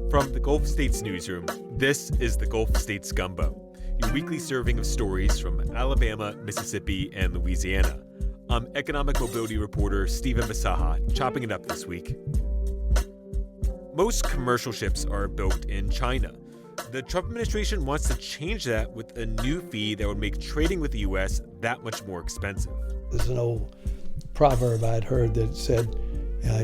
From the Gulf States newsroom, this is the Gulf States Gumbo, your weekly serving of stories from Alabama, Mississippi, and Louisiana. I'm economic mobility reporter Stephan Bisaha, chopping it up this week. Most commercial ships are built in China. The Trump administration wants to change that with a new fee that would make trading with the U.S. that much more expensive. There's an old proverb I'd heard that said,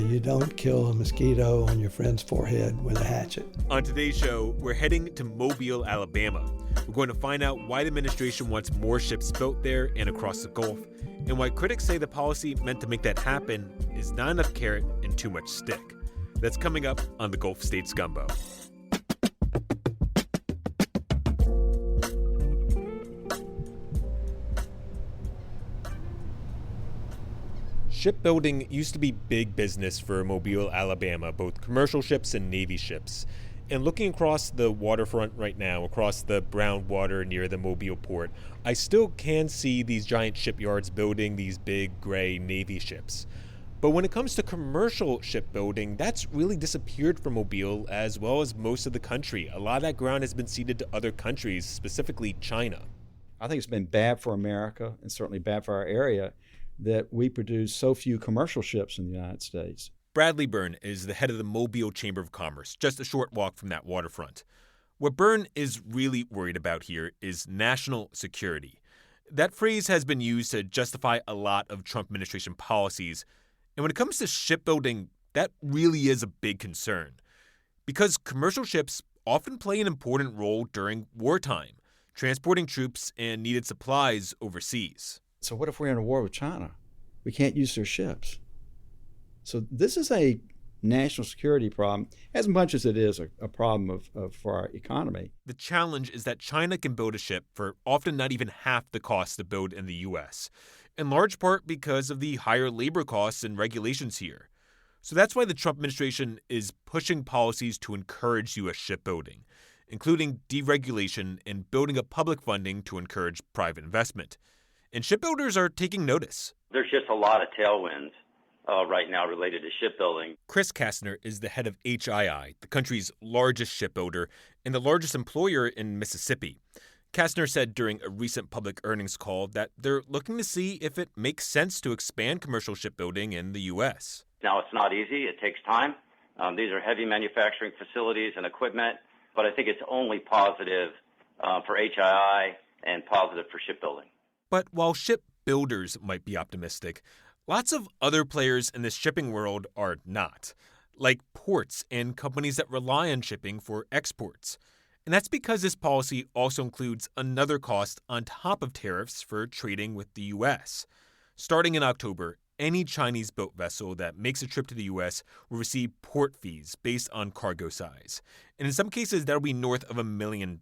you don't kill a mosquito on your friend's forehead with a hatchet. On today's show, we're heading to Mobile, Alabama. We're going to find out why the administration wants more ships built there and across the Gulf, and why critics say the policy meant to make that happen is not enough carrot and too much stick. That's coming up on the Gulf States Gumbo. Shipbuilding used to be big business for Mobile, Alabama, both commercial ships and Navy ships. And looking across the waterfront right now, across the brown water near the Mobile port, I still can see these giant shipyards building these big gray Navy ships. But when it comes to commercial shipbuilding, that's really disappeared from Mobile as well as most of the country. A lot of that ground has been ceded to other countries, specifically China. I think it's been bad for America and certainly bad for our area that we produce so few commercial ships in the United States. Bradley Byrne is the head of the Mobile Chamber of Commerce, just a short walk from that waterfront. What Byrne is really worried about here is national security. That phrase has been used to justify a lot of Trump administration policies. And when it comes to shipbuilding, that really is a big concern. Because commercial ships often play an important role during wartime, transporting troops and needed supplies overseas. So what if we're in a war with China? We can't use their ships. So this is a national security problem, as much as it is a problem for our economy. The challenge is that China can build a ship for often not even half the cost to build in the U.S., in large part because of the higher labor costs and regulations here. So that's why the Trump administration is pushing policies to encourage U.S. shipbuilding, including deregulation and building up public funding to encourage private investment. And shipbuilders are taking notice. There's just a lot of tailwinds right now related to shipbuilding. Chris Kastner is the head of HII, the country's largest shipbuilder and the largest employer in Mississippi. Kastner said during a recent public earnings call that they're looking to see if it makes sense to expand commercial shipbuilding in the U.S. Now, it's not easy. It takes time. These are heavy manufacturing facilities and equipment, but I think it's only positive for HII and positive for shipbuilding. But while shipbuilders might be optimistic, lots of other players in the shipping world are not, like ports and companies that rely on shipping for exports. And that's because this policy also includes another cost on top of tariffs for trading with the U.S. Starting in October, any Chinese-built vessel that makes a trip to the U.S. will receive port fees based on cargo size. And in some cases, that'll be north of $1 million.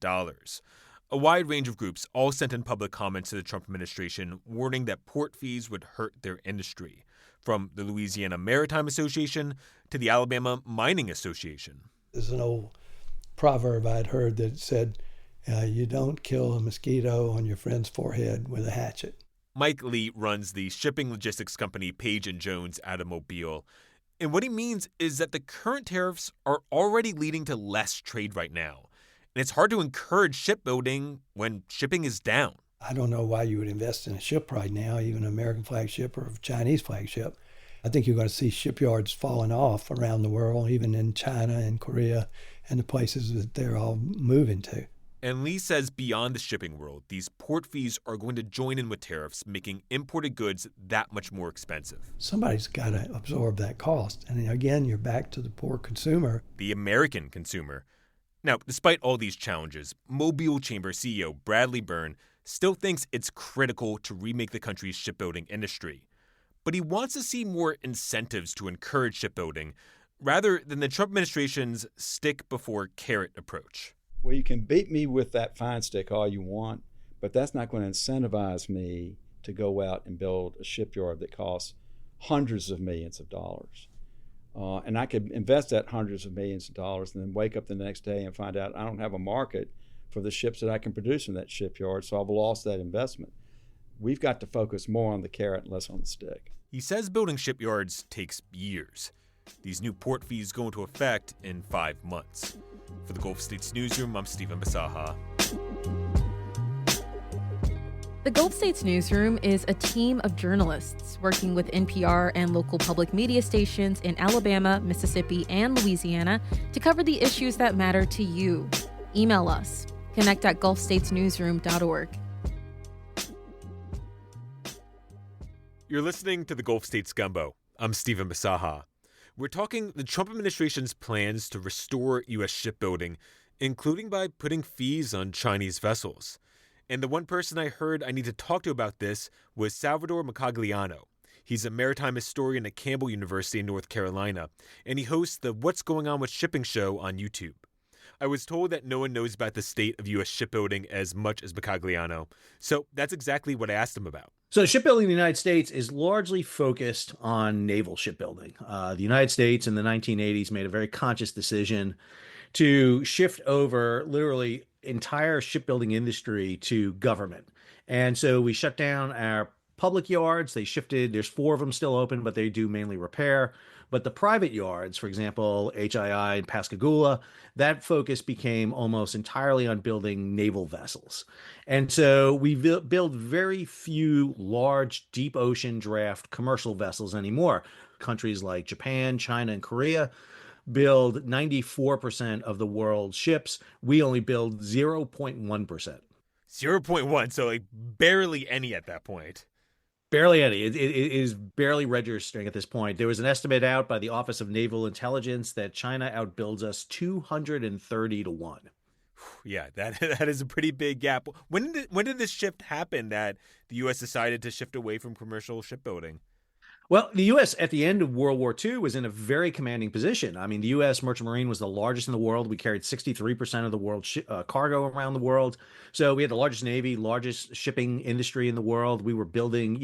A wide range of groups all sent in public comments to the Trump administration warning that port fees would hurt their industry, from the Louisiana Maritime Association to the Alabama Mining Association. There's an old proverb I'd heard that said, you don't kill a mosquito on your friend's forehead with a hatchet. Mike Lee runs the shipping logistics company Page & Jones out of Mobile. And what he means is that the current tariffs are already leading to less trade right now. And it's hard to encourage shipbuilding when shipping is down. I don't know why you would invest in a ship right now, even an American flag ship or a Chinese flag ship. I think you're going to see shipyards falling off around the world, even in China and Korea and the places that they're all moving to. And Lee says beyond the shipping world, these port fees are going to join in with tariffs, making imported goods that much more expensive. Somebody's got to absorb that cost. And again, you're back to the poor consumer. The American consumer. Now, despite all these challenges, Mobile Chamber CEO Bradley Byrne still thinks it's critical to remake the country's shipbuilding industry. But he wants to see more incentives to encourage shipbuilding, rather than the Trump administration's stick before carrot approach. Well, you can beat me with that fine stick all you want, but that's not going to incentivize me to go out and build a shipyard that costs hundreds of millions of dollars. And I could invest that hundreds of millions of dollars and then wake up the next day and find out I don't have a market for the ships that I can produce in that shipyard, so I've lost that investment. We've got to focus more on the carrot and less on the stick. He says building shipyards takes years. These new port fees go into effect in 5 months. For the Gulf States Newsroom, I'm Stephan Bisaha. The Gulf States Newsroom is a team of journalists working with NPR and local public media stations in Alabama, Mississippi, and Louisiana to cover the issues that matter to you. Email us, connect@gulfstatesnewsroom.org. You're listening to the Gulf States Gumbo. I'm Stephan Bisaha. We're talking the Trump administration's plans to restore U.S. shipbuilding, including by putting fees on Chinese vessels. And the one person I heard I need to talk to about this was Salvador Macagliano. He's a maritime historian at Campbell University in North Carolina, and he hosts the What's Going On with Shipping show on YouTube. I was told that no one knows about the state of U.S. shipbuilding as much as Macagliano, so that's exactly what I asked him about. So shipbuilding in the United States is largely focused on naval shipbuilding. The United States in the 1980s made a very conscious decision to shift over literally entire shipbuilding industry to government. And so we shut down our public yards. They shifted, there's 4 of them still open, but they do mainly repair. But the private yards, for example, HII and Pascagoula, that focus became almost entirely on building naval vessels. And so we build very few large deep ocean draft commercial vessels anymore. Countries like Japan, China, and Korea build 94% of the world's ships. We only build 0.1%. 0.1, so like barely any at that point. Barely any. It is barely registering at this point. There was an estimate out by the Office of Naval Intelligence that China outbuilds us 230 to 1. Yeah, that is a pretty big gap. When did this shift happen that the U.S. decided to shift away from commercial shipbuilding? Well, the U.S. at the end of World War II was in a very commanding position. I mean, the U.S. Merchant Marine was the largest in the world. We carried 63% of the world's cargo around the world. So we had the largest Navy, largest shipping industry in the world. We were building,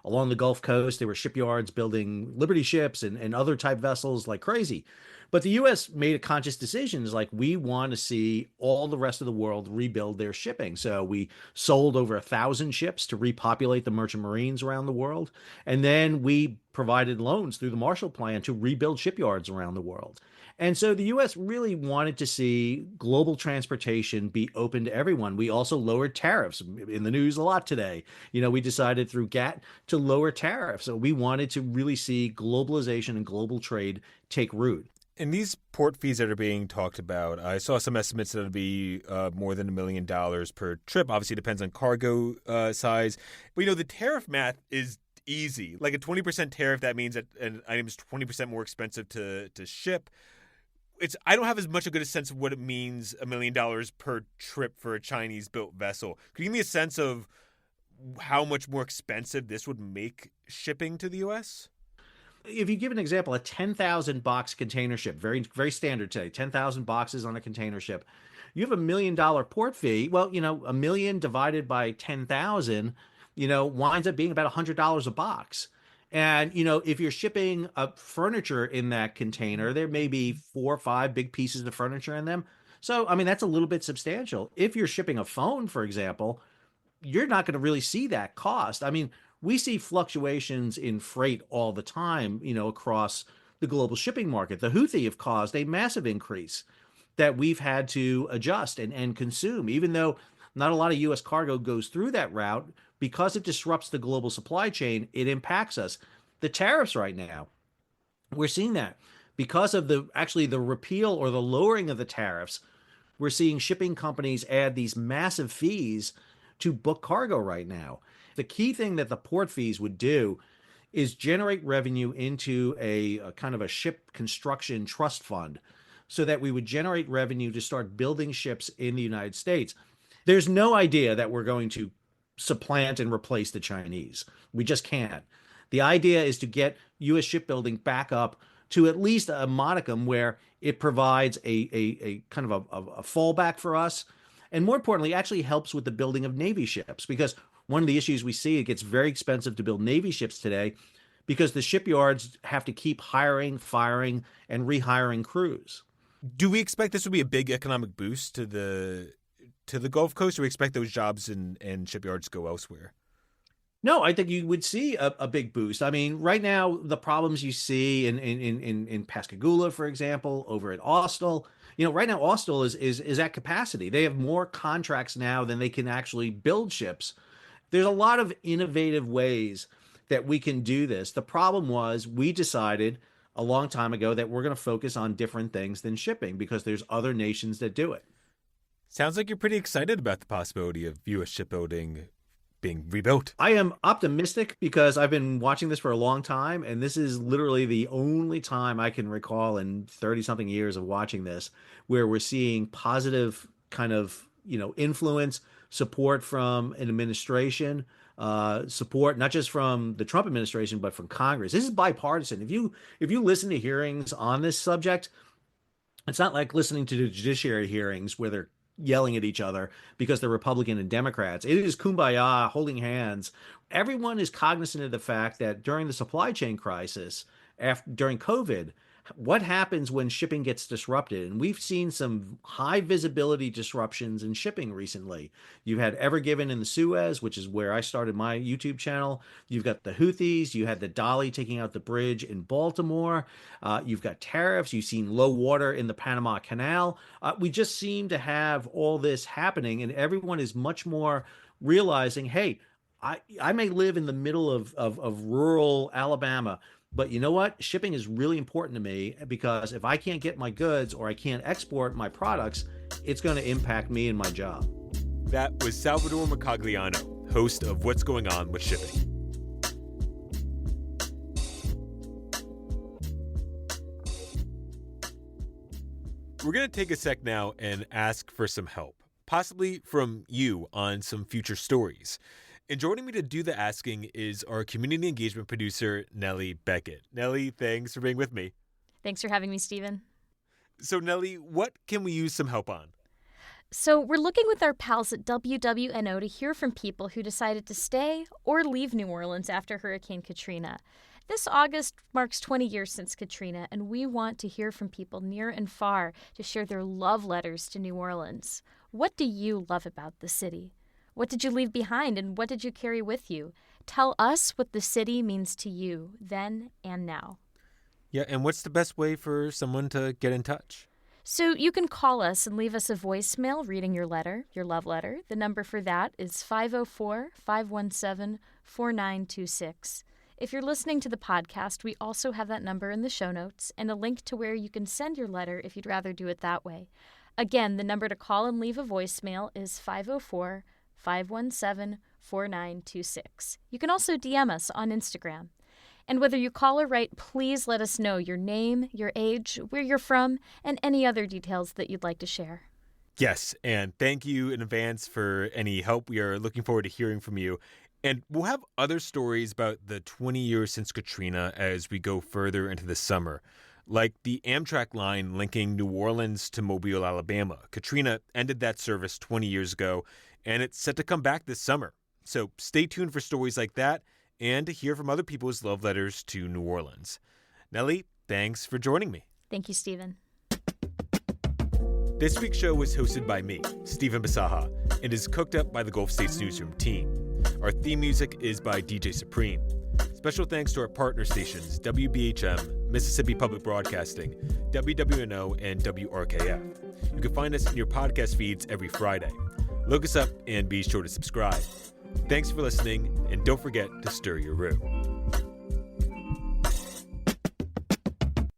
along the Gulf Coast. There were shipyards building Liberty ships and other type vessels like crazy. But the U.S. made a conscious decision. It's like, we want to see all the rest of the world rebuild their shipping. So we sold over 1,000 ships to repopulate the merchant marines around the world. And then we provided loans through the Marshall Plan to rebuild shipyards around the world. And so the U.S. really wanted to see global transportation be open to everyone. We also lowered tariffs in the news a lot today. We decided through GATT to lower tariffs. So we wanted to really see globalization and global trade take root. And these port fees that are being talked about, I saw some estimates that it'll be more than $1 million per trip. Obviously, it depends on cargo size. But, the tariff math is easy. Like a 20% tariff, that means that an item is 20% more expensive to ship. I don't have as much a good sense of what it means, $1 million per trip for a Chinese-built vessel. Could you give me a sense of how much more expensive this would make shipping to the U.S.? If you give an example, a 10,000 box container ship, very, very standard today, 10,000 boxes on a container ship, you have $1 million port fee. Well, $1 million divided by 10,000, winds up being about $100 a box. And, if you're shipping furniture in that container, there may be 4 or 5 big pieces of furniture in them. So, that's a little bit substantial. If you're shipping a phone, for example, you're not going to really see that cost. We see fluctuations in freight all the time, across the global shipping market. The Houthi have caused a massive increase that we've had to adjust and consume, even though not a lot of U.S. cargo goes through that route. Because it disrupts the global supply chain, it impacts us. The tariffs right now, we're seeing that. Because of the repeal or the lowering of the tariffs, we're seeing shipping companies add these massive fees to book cargo right now. The key thing that the port fees would do is generate revenue into a kind of a ship construction trust fund so that we would generate revenue to start building ships in the United States. There's no idea that we're going to supplant and replace the Chinese. We just can't. The idea is to get U.S. shipbuilding back up to at least a modicum where it provides a kind of a fallback for us. And more importantly, actually helps with the building of Navy ships, because one of the issues we see, it gets very expensive to build Navy ships today because the shipyards have to keep hiring, firing, and rehiring crews. Do we expect this will be a big economic boost to the Gulf Coast, or we expect those jobs and shipyards to go elsewhere? No, I think you would see a big boost. I mean, right now, the problems you see in Pascagoula, for example, over at Austell, right now Austell is at capacity. They have more contracts now than they can actually build ships. There's a lot of innovative ways that we can do this. The problem was we decided a long time ago that we're going to focus on different things than shipping because there's other nations that do it. Sounds like you're pretty excited about the possibility of U.S. shipbuilding being rebuilt. I am optimistic because I've been watching this for a long time, and this is literally the only time I can recall in 30-something years of watching this where we're seeing positive kind of, influence, support from an administration, support not just from the Trump administration, but from Congress. This is bipartisan. If you listen to hearings on this subject, it's not like listening to the judiciary hearings where they're yelling at each other because they're Republican and Democrats. It is kumbaya, holding hands. Everyone is cognizant of the fact that during the supply chain crisis, during COVID, what happens when shipping gets disrupted? And we've seen some high visibility disruptions in shipping recently. You've had Ever Given in the Suez, which is where I started my YouTube channel. You've got the Houthis. You had the Dolly taking out the bridge in Baltimore. You've got tariffs. You've seen low water in the Panama Canal. We just seem to have all this happening, and everyone is much more realizing, hey, I may live in the middle of rural Alabama, but you know what? Shipping is really important to me because if I can't get my goods or I can't export my products, it's going to impact me and my job. That was Salvador Mercogliano, host of What's Going On with Shipping. We're going to take a sec now and ask for some help, possibly from you on some future stories. And joining me to do the asking is our community engagement producer, Nellie Beckett. Nellie, thanks for being with me. Thanks for having me, Stephen. So, Nellie, what can we use some help on? So we're looking with our pals at WWNO to hear from people who decided to stay or leave New Orleans after Hurricane Katrina. This August marks 20 years since Katrina, and we want to hear from people near and far to share their love letters to New Orleans. What do you love about the city? What did you leave behind, and what did you carry with you? Tell us what the city means to you then and now. Yeah, and what's the best way for someone to get in touch? So you can call us and leave us a voicemail reading your letter, your love letter. The number for that is 504-517-4926. If you're listening to the podcast, we also have that number in the show notes and a link to where you can send your letter if you'd rather do it that way. Again, the number to call and leave a voicemail is 504-517-4926. You can also DM us on Instagram. And whether you call or write, please let us know your name, your age, where you're from, and any other details that you'd like to share. Yes, and thank you in advance for any help. We are looking forward to hearing from you. And we'll have other stories about the 20 years since Katrina as we go further into the summer, like the Amtrak line linking New Orleans to Mobile, Alabama. Katrina ended that service 20 years ago, and it's set to come back this summer. So stay tuned for stories like that and to hear from other people's love letters to New Orleans. Nellie, thanks for joining me. Thank you, Stephen. This week's show was hosted by me, Stephan Bisaha, and is cooked up by the Gulf States Newsroom team. Our theme music is by DJ Supreme. Special thanks to our partner stations, WBHM, Mississippi Public Broadcasting, WWNO, and WRKF. You can find us in your podcast feeds every Friday. Look us up and be sure to subscribe. Thanks for listening, and don't forget to stir your roux.